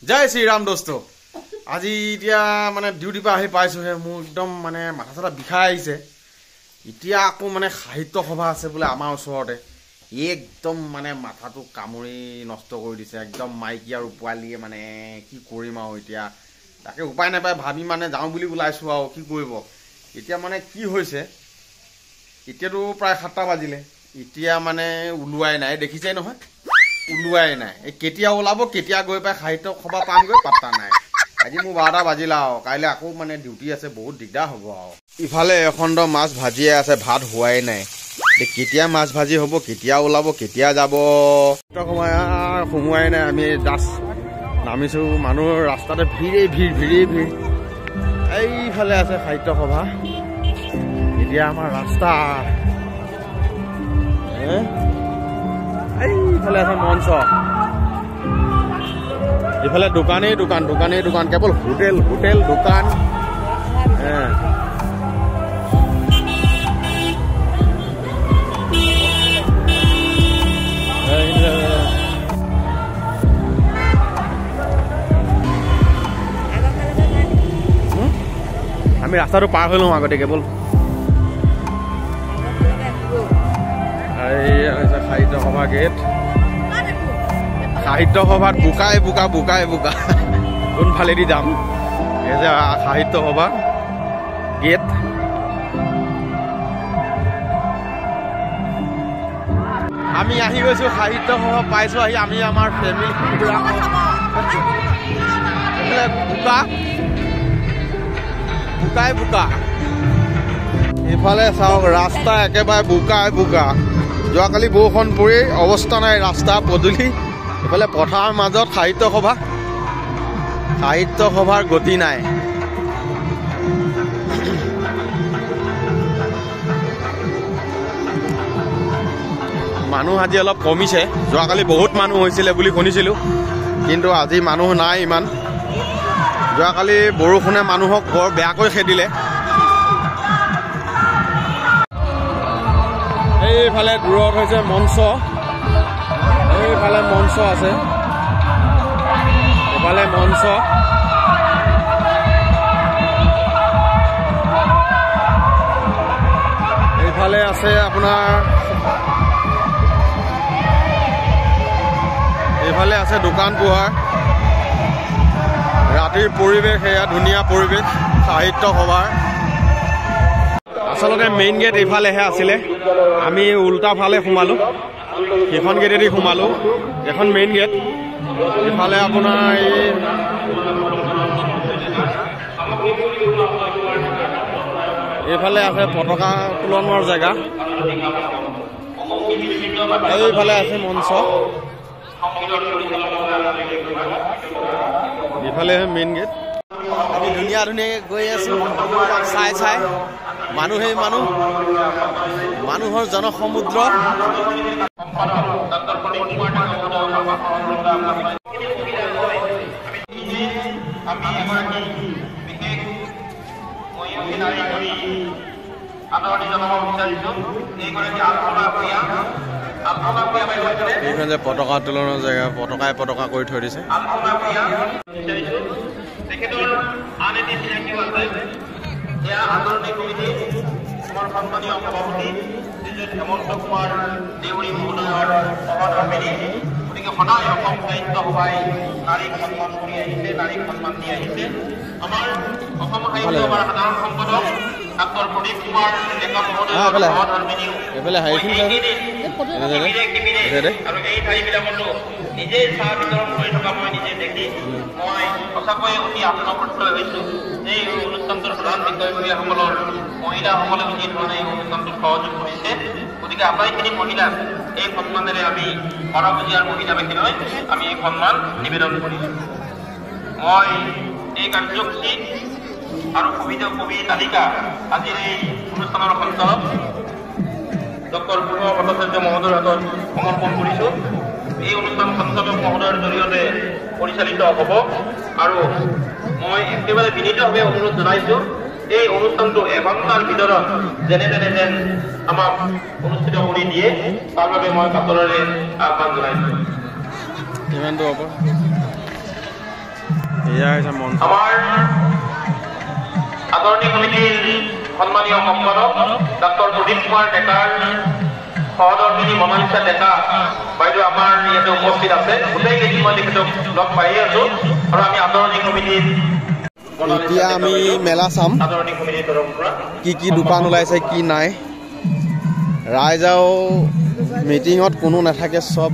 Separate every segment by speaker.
Speaker 1: जय श्री राम दोस्तों आज इतना माने डिউটি पर आহি পাইছোহে মোৰ একদম মানে মাথা চাথা বিষাই আহিছে এতিয়া আকৌ মানে সাহিত্য সভা আছে বলে আমাৰ ওচৰতে একদম মানে মাথাটো কামুৰি নষ্ট কৰি দিছে একদম মাইকি আৰু পোৱালিয়ে মানে কি কৰিম আৰু এতিয়া তাকে উপায় নাপায় ভাবি মানে যাওঁ বুলি ওলাইছো আৰু কি কৰিব এতিয়া মানে কি হৈছে এতিয়াতো প্ৰায় 7টা বাজিলে এতিয়া মানে উলুৱাই নাই দেখিছাই নহয় উলুৱাই নাই এই কেতিয়া ওলাব কেতিয়া গৈ পাই সাহিত্য সভা পামগৈ পাত্তা নাই আজি মোৰ 12টা বাজিলা আৰু কাইলৈ আকৌ মানে ডিউটি আছে বহুত দিগদাৰ হ'ব আৰু ইফালে এখণ্ড মাছ ভাজিয়ে আছে ভাত হোৱাই নাই কেতিয়া মাছ ভাজি হ'ব কেতিয়া ওলাব কেতিয়া যাব সময় সোমোৱাই নাই আমি জাষ্ট নামিছো মানুহ ৰাস্তাতে ভিৰে ভিৰ এইফালে আছে সাহিত্য সভা এতিয়া আমাৰ ৰাস্তা এইফালে আছে মঞ্চ ইফালে দোকানেই দোকান কেৱল হোটেল দোকান আমি ৰাস্তাটো পাৰ হৈ লওঁ আগতে কেৱল সাহিত্য সভা গেট সাহিত্য সভাত বোকাই বোকা কোনফালেদি যাম এই যে সাহিত্য সভা গেট আমি আহি গৈছো সাহিত্য সভা পাইছো আহি আমি আমাৰ ফেমিলি বোকা ইফালে চাওক ৰাস্তা একেবাৰে বোকা যোৱাকালি বৰষুণ পৰি অৱস্থা নাই ৰাস্তা পদূলি ইফালে পথাৰৰ মাজত সাহিত্য সভাৰ গতি নাই মানুহ আজি অলপ কমিছে যোৱাকালি বহুত মানুহ হৈছিলে বুলি শুনিছিলোঁ কিন্তু আজি মানুহ নাই ইমান যোৱাকালি বৰষুণে মানুহক বৰ বেয়াকৈ খেদিলে এইফালে দূৰত হৈছে মঞ্চ এইফালে মঞ্চ আছে এইফালে মঞ্চ এইফালে আছে আপোনাৰ এইফালে আছে দোকান পোহাৰ ৰাতিৰ পৰিৱেশ এয়া ধুনীয়া পৰিৱেশ সাহিত্য সভাৰ আচলতে মেইন গেট এইফালেহে আছিলে আমি উল্টা ফালে সোমালো সেইখন গেটেদি সোমালো এখন মেইন গেট এইফালে আপোনাৰ এইফালে আছে পতাকা উত্তোলনৰ জেগা এইফালে আছে মঞ্চ এইফালে মেইন গেট আমি ধুনীয়া গৈ আছো চাই মানুহেই মানুহৰ জনসমুদ্ৰ এইখন যে পতাকা উত্তোলনৰ জেগা পতাকা কৰি থৈ দিছে আমাৰ সন্মানীয় সভাপতি হেমন্ত কুমাৰ দেউৰী মহোদয়ৰ সহধৰ্মিনী গতিকে সদায় অসম সাহিত্য সভাই নাৰীক সন্মান কৰি আহিছে নাৰীক সন্মান দি আহিছে আমাৰ অসম সাহিত্য সভাৰ সাধাৰণ সম্পাদক ডক্টৰ প্ৰদীপ কুমাৰ ডেকা মহোদয়ৰ সহধৰ্মিনী আৰু এই ঠাইবিলাকতো নিজেই চাহ বিতৰণ কৰি থকা মই নিজে দেখি মই সঁচাকৈয়ে অতি আত্মপ্ৰত্যয় হৈছো এই অনুষ্ঠানটোৰ প্ৰধান বিষয়ববীয়াসকলৰ মহিলাসকলে যি ধৰণে এই অনুষ্ঠানটোত সহযোগ কৰিছে গতিকে আটাইখিনি মহিলাক এই সন্মানেৰে আমি বাৰপূজীয়াৰ মহিলাবাসীলৈ আমি এই সন্মান নিবেদন কৰিছোঁ মই এই কাৰ্যসূচী আৰু কবি তালিকা আজিৰ এই অনুষ্ঠানৰ সঞ্চালক ডক্টৰ পূৰ্ণ ভট্টাচাৰ্য মহোদয়ৰ হাতত সমৰ্পণ কৰিছোঁ এই অনুষ্ঠান সঞ্চালক মহোদয়ৰ জৰিয়তে পৰিচালিত হ'ব আৰু মই একেবাৰে বিনীতভাৱে অনুৰোধ জনাইছোঁ এই অনুষ্ঠানটো এঘণ্টাৰ ভিতৰত যেনে যেন আমাক অনুষ্ঠিত কৰি দিয়ে তাৰ বাবে মই কাতৰেৰে আহ্বান জনাইছোঁ। এয়া হৈছে মঞ্চ।
Speaker 2: আমাৰ আদৰণি কমিটিৰ সন্মানীয় সম্পাদক ডক্টৰ প্ৰদীপ কুমাৰ ডেকাৰ সহধৰ্মিনী মনালিছা ডেকা বাইদেউ আমাৰ ইয়াতে উপস্থিত আছে। গোটেইকেইদিন মই তেখেতক লগ পাইয়ে আছো আৰু আমি আদৰণি কমিটিৰ
Speaker 1: এতিয়া আমি মেলা চাম,
Speaker 2: আদৰণি কমিটিৰ তৰফৰ পৰা
Speaker 1: কি কি দোকান ওলাইছে কি নাই। ৰাইজেও মিটিঙত কোনো নাথাকে, চব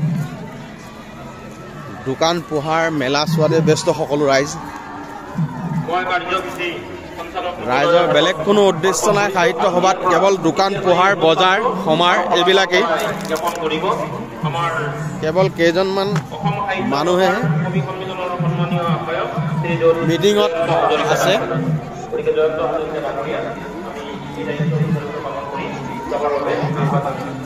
Speaker 1: দোকান পোহাৰ মেলা চোৱাতে ব্যস্ত সকলো ৰাইজ।
Speaker 2: মই কাৰ্যসূচী সঞ্চালক
Speaker 1: ৰাইজৰ বেলেগ কোনো উদ্দেশ্য নাই সাহিত্য সভাত, কেৱল দোকান পোহাৰ বজাৰ সমাৰ এইবিলাকেই।
Speaker 2: জ্ঞাপন কৰিব। আমাৰ
Speaker 1: কেৱল কেইজনমান
Speaker 2: অসম সাহিত্য
Speaker 1: মানুহে
Speaker 2: কবি সন্মিলনৰ সন্মানীয় আহ্বায়ক শ্ৰীযুত
Speaker 1: মিটিঙত আছে।
Speaker 2: গতিকে জয়ন্ত হাজৰিকা ডাঙৰীয়া আমি এই দায়িত্ব সুচাৰুৰূপে পালন কৰি যাবৰ বাবে আহ্বান জনাইছোঁ।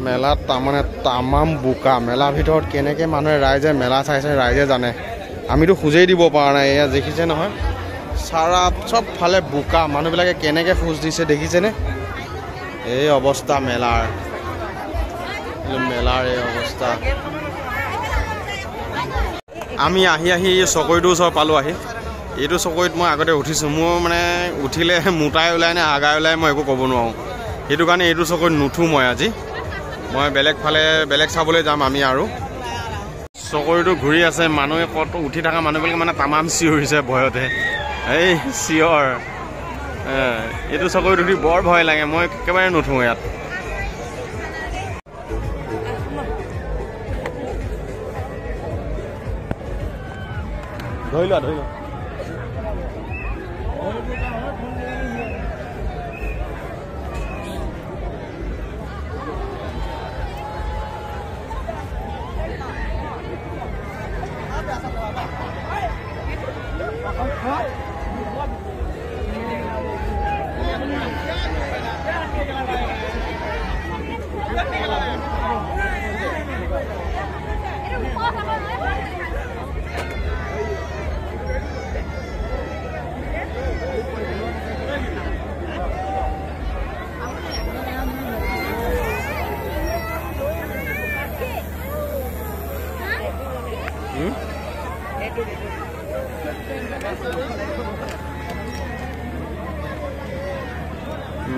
Speaker 1: মেলাত তাৰমানে তামাম বোকা। মেলাৰ ভিতৰত কেনেকৈ মানুহে ৰাইজে মেলা চাইছে ৰাইজে জানে, আমিতো খোজেই দিব পৰা নাই। এয়া দেখিছে নহয়, চাৰা চবফালে বোকা। মানুহবিলাকে কেনেকৈ খোজ দিছে দেখিছেনে? এই অৱস্থা মেলাৰ এই অৱস্থা। আমি আহি চকৰিটোৰ ওচৰত পালোঁ। এইটো চকৰিত মই আগতে উঠিছোঁ। মোৰ মানে উঠিলে মোটাই ওলাই নে আগাই ওলাই মই একো ক'ব নোৱাৰোঁ। সেইটো কাৰণে এইটো চকৰিত নুঠোঁ মই আজি। মই বেলেগ চাবলৈ যাম আমি। আৰু চকৰিটো ঘূৰি আছে, মানুহে ক'ত উঠি থকা মানুহবিলাক মানে তামাম চিঞৰিছে ভয়তে। এই চিঞৰ, এইটো চকৰিত উঠি বৰ ভয় লাগে, মই একেবাৰে নুঠোঁ ইয়াত। ধৰি লোৱা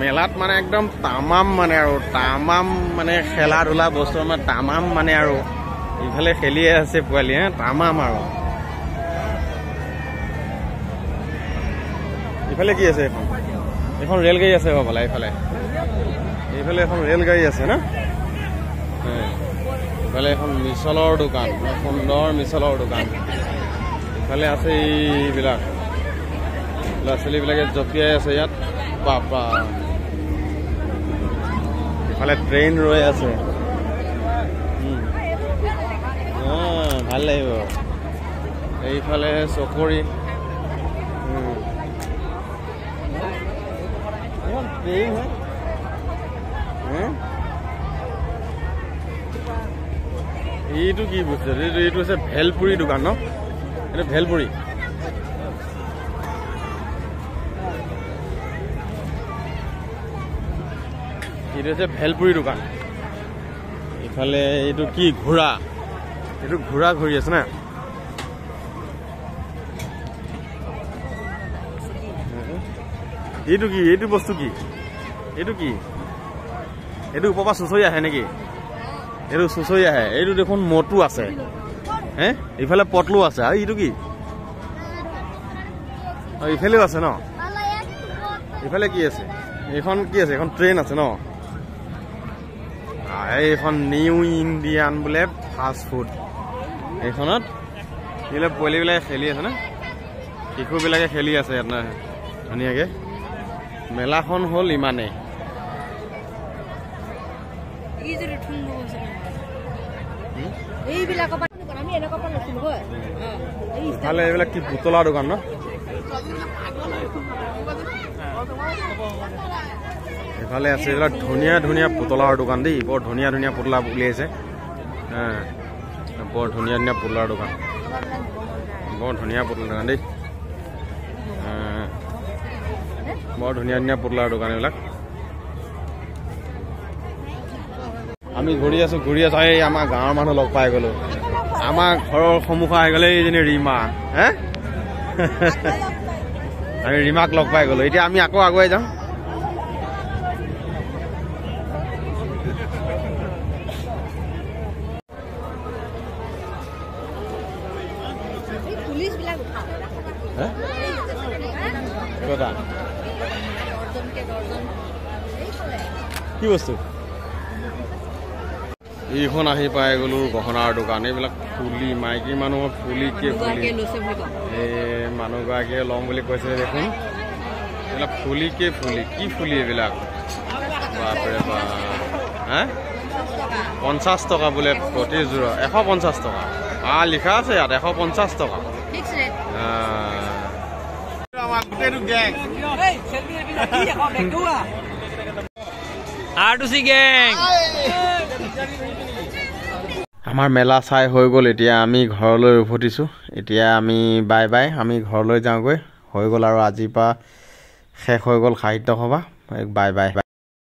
Speaker 1: মেলাত মানে একদম তামাম মানে খেলা ধূলা বস্তু মানে তামাম মানে আৰু ইফালে খেলিয়ে আছে পোৱালি, তামাম। আৰু ইফালে কি আছে? এখন ৰেলগাড়ী আছে হ'বলা। এইফালে এখন ৰেলগাড়ী আছে না। ইফালে এখন মিছলৰ দোকান, সুন্দৰ মিছলৰ দোকান। ইফালে আছে এইবিলাক ল'ৰা ছোৱালীবিলাকে জঁপিয়াই আছে ইয়াত। বাপা, ইফালে ট্ৰেইন ৰৈ আছে, ভাল লাগিব। এইফালে চকৰি, ট্ৰেইন হয়। এইটো কি বস্তু? এইটো হৈছে ভেলপুৰি দোকান ন? এইটো ভেলপুৰি। এইটো হৈছে ভেলপুৰি দোকান। ইফালে এইটো কি ঘোঁৰা? এইটো ঘোঁৰা ঘূৰি আছে না। এইটো কি? এইটো বস্তু কি? এইটো কি? এইটো ওপৰৰ পৰা চুঁচৰি আহে নেকি? এইটো চুঁচৰি আহে। এইটো দেখোন মটু আছে, ইফালে পটলু আছে। আৰু এইটো কি? ইফালেও আছে ন? ইফালে কি আছে? এইখন কি আছে? এখন ট্ৰেইন আছে ন? এইখন নিউ ইণ্ডিয়ান বোলে ফাষ্ট ফুড। এইখনত এইবিলাক পোৱালিবিলাকে খেলি আছে না, শিশুবিলাকে খেলি আছে ইয়াত না ধুনীয়াকৈ। মেলাখন হ'ল ইমানেই। ইফালে এইবিলাক কি পুতলাৰ দোকান ন? এফালে আছে এইবিলাক ধুনীয়া পুতলাৰ দোকান দেই। বৰ ধুনীয়া পুতলা উলিয়াইছে। বৰ ধুনীয়া পুতলাৰ দোকান, বৰ ধুনীয়া পুতলাৰ দোকান দেই। বৰ ধুনীয়া ধুনীয়া পুতলাৰ দোকান এইবিলাক আমি ঘূৰি আছো এই আমাৰ গাঁৱৰ মানুহ লগ পাই গ'লো আমাৰ ঘৰৰ সন্মুখত আহি গ'লে এইজনী ৰীমা হে আমি ৰীমাক লগ পাই গ'লো এতিয়া আমি আকৌ আগুৱাই যাওঁ কি বস্তু এইখন আহি পাই গ'লো গহনাৰ দোকান এইবিলাক ফুলি মাইকী মানুহৰ ফুলি কি ফুলি এই মানুহগৰাকীয়ে ল'ম বুলি কৈছিলে দেখোন এইবিলাক ফুলি কি ফুলি এইবিলাক বাপৰে বাপ হে 50 টকা বোলে প্ৰতিযোৰ 150 টকা লিখা আছে ইয়াত 150 টকা আমাৰ গোটেইটো গেং আমাৰ মেলা চাই হৈ গ'ল এতিয়া আমি ঘৰলৈ উভতিছোঁ এতিয়া আমি বাই বাই আমি ঘৰলৈ যাওঁগৈ হৈ গ'ল আৰু আজিৰ পৰা শেষ হৈ গ'ল সাহিত্য সভা বাই বাই